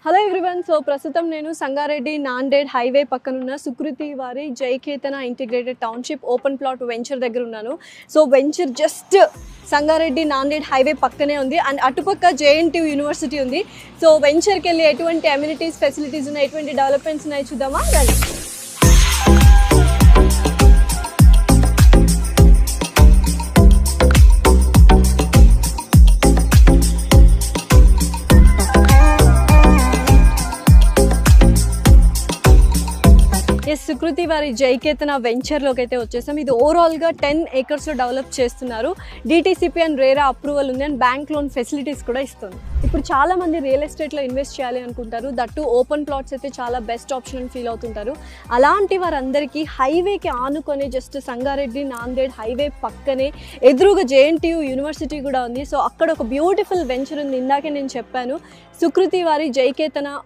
Hello everyone. So ప్రస్తుతం నేను Sangareddy Nanded highway పక్కనున్న సుకృతి వారి Jaiketana integrated township open plot venture దగ్గర ఉన్నాను. So venture just Sangareddy Nanded highway పక్కనే ఉంది అండ్ అటుపక్క జేఎన్టీయూ యూనివర్సిటీ ఉంది. సో వెంచర్కి వెళ్ళి ఎటువంటి అమ్యూనిటీస్ ఫెసిలిటీస్ ఉన్నాయి, ఎటువంటి డెవలప్మెంట్స్ ఉన్నాయి చూద్దామా. సుకృతి వారి జైకేతన వెంచర్లోకి అయితే వచ్చేసాం. ఇది ఓవరాల్గా 10 acresలో డెవలప్ చేస్తున్నారు. డిటిసిపి అండ్ రేరా అప్రూవల్ ఉంది అండ్ బ్యాంక్ లోన్ ఫెసిలిటీస్ కూడా ఇస్తుంది. ఇప్పుడు చాలా మంది రియల్ ఎస్టేట్లో ఇన్వెస్ట్ చేయాలి అనుకుంటారు. దట్టు ఓపెన్ ప్లాట్స్ అయితే చాలా బెస్ట్ ఆప్షన్ అని ఫీల్ అవుతుంటారు. అలాంటి వారందరికీ హైవేకి ఆనుకొని జస్ట్ సంగారెడ్డి నాందేడ్ హైవే పక్కనే ఎదురుగా జేఎన్టీయూ యూనివర్సిటీ కూడా ఉంది. సో అక్కడ ఒక బ్యూటిఫుల్ వెంచర్ ఉంది. ఇందాకే నేను చెప్పాను, సుకృతి వారి జైకేతన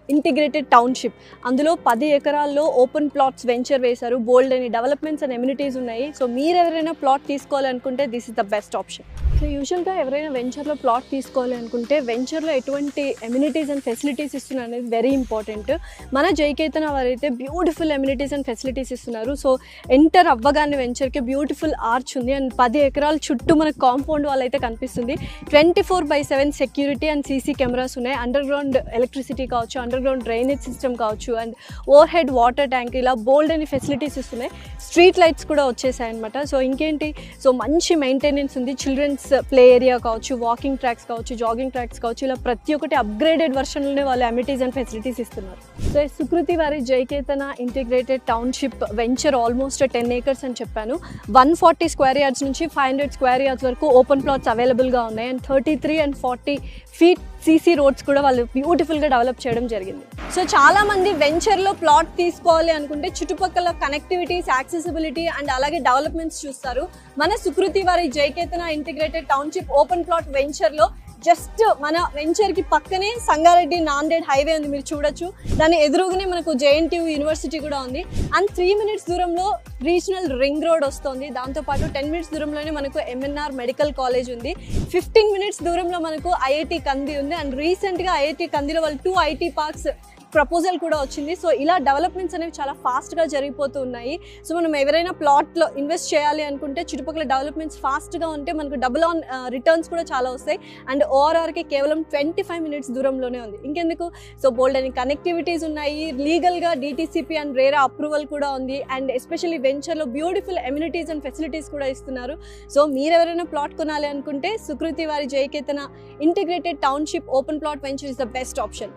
ఇంటిగ్రేటెడ్ టౌన్షిప్. అందులో 10 ఎకరాల్లో ఓపెన్ ప్లాట్స్ వెంచర్ వేశారు. బోల్డ్ అని డెవలప్మెంట్స్ అండ్ ఎమ్యూనిటీస్ ఉన్నాయి. సో మీరు ఎవరైనా ప్లాట్ తీసుకోవాలనుకుంటే this is the best option. So యూజువల్గా ఎవరైనా వెంచర్లో ప్లాట్ తీసుకోవాలి అనుకుంటే వెంచర్లో ఎటువంటి ఎమ్యూనిటీస్ అండ్ ఫెసిలిటీస్ ఇస్తున్నారు అనేది వెరీ ఇంపార్టెంట్. మన జైకేతన వారైతే బ్యూటిఫుల్ ఎమ్యూనిటీస్ అండ్ ఫెసిలిటీస్ ఇస్తున్నారు. సో ఎంటర్ అవ్వగానే వెంచర్కి బ్యూటిఫుల్ ఆర్చ్ ఉంది అండ్ 10 ఎకరాల చుట్టూ మనకు కాంపౌండ్ వాల్ అయితే కనిపిస్తుంది. 24/7 సెక్యూరిటీ అండ్ సీసీ కెమెరాస్ ఉన్నాయి. అండర్ గ్రౌండ్ ఎలక్ట్రిసిటీ కావచ్చు, అండర్ గ్రౌండ్ డ్రైనేజ్ సిస్టమ్ కావచ్చు and over head water tank, ఇలా బోల్డ్ అని ఫెసిలిటీస్ ఇస్తున్నాయి. స్ట్రీట్ లైట్స్ కూడా వచ్చేసాయి అనమాట. సో ఇంకేంటి, సో మంచి మెయింటెనెన్స్ ఉంది. చిల్డ్రన్స్ ప్లే ఏరియా కావచ్చు, వాకింగ్ ట్రాక్స్ కావచ్చు, జాగింగ్ ట్రాక్స్ కావచ్చు, ఇలా ప్రతి ఒక్కటి అప్గ్రేడెడ్ వర్షన్లోనే వాళ్ళు అమ్యూనిటీస్ అండ్ ఫెసిలిటీస్ ఇస్తున్నారు. సో సుకృతి వారి Jaiketana integrated township venture almost 10 acres అని చెప్పాను. 140 square yards నుంచి 500 square yards వరకు ఓపెన్ ప్లాట్స్ అవైలబుల్గా ఉన్నాయి and 33 and 40 feet CC roads కూడా వాళ్ళు బ్యూటిఫుల్గా డెవలప్ చేయడం జరిగింది. సో చాలామంది వెంచర్లో ప్లాట్ తీసుకోవాలి అనుకుంటే చుట్టుపక్కల కనెక్టివిటీస్, యాక్సెసిబిలిటీ అండ్ అలాగే డెవలప్మెంట్స్ చూస్తారు. మన సుకృతి వారి Jaiketana integrated township open plot వెంచర్లో జస్ట్ మన వెంచర్కి పక్కనే సంగారెడ్డి నాందేడ్ హైవే ఉంది, మీరు చూడొచ్చు. దాని ఎదురుగానే మనకు జేఎన్టీయూ యూనివర్సిటీ కూడా ఉంది అండ్ 3 minutes దూరంలో రీజనల్ రింగ్ రోడ్ వస్తుంది. దాంతోపాటు 10 minutes దూరంలోనే మనకు ఎంఎన్ఆర్ మెడికల్ కాలేజ్ ఉంది. 15 minutes దూరంలో మనకు ఐఐటి కంది ఉంది అండ్ రీసెంట్గా ఐఐటి కందిలో వాళ్ళు 2 IT పార్క్స్ ప్రపోజల్ కూడా వచ్చింది. సో ఇలా డెవలప్మెంట్స్ అనేవి చాలా ఫాస్ట్గా జరిగిపోతూ ఉన్నాయి. సో మనం ఎవరైనా ప్లాట్లో ఇన్వెస్ట్ చేయాలి అనుకుంటే చుట్టుపక్కల డెవలప్మెంట్స్ ఫాస్ట్గా ఉంటే మనకు డబుల్ ఆన్ రిటర్న్స్ కూడా చాలా వస్తాయి అండ్ ఓఆర్ఆర్కి కేవలం 25 minutes దూరంలోనే ఉంది. ఇంకెందుకు, సో బోల్డ్ అని కనెక్టివిటీస్ ఉన్నాయి. లీగల్గా డిటిసిపి అండ్ రేరా అప్రూవల్ కూడా ఉంది అండ్ ఎస్పెషల్లీ వెంచర్లో బ్యూటిఫుల్ ఎమ్యూనిటీస్ అండ్ ఫెసిలిటీస్ కూడా ఇస్తున్నారు. సో మీరు ఎవరైనా ప్లాట్ కొనాలి అనుకుంటే సుకృతి వారి Jaiketana integrated township open plot venture is the best option.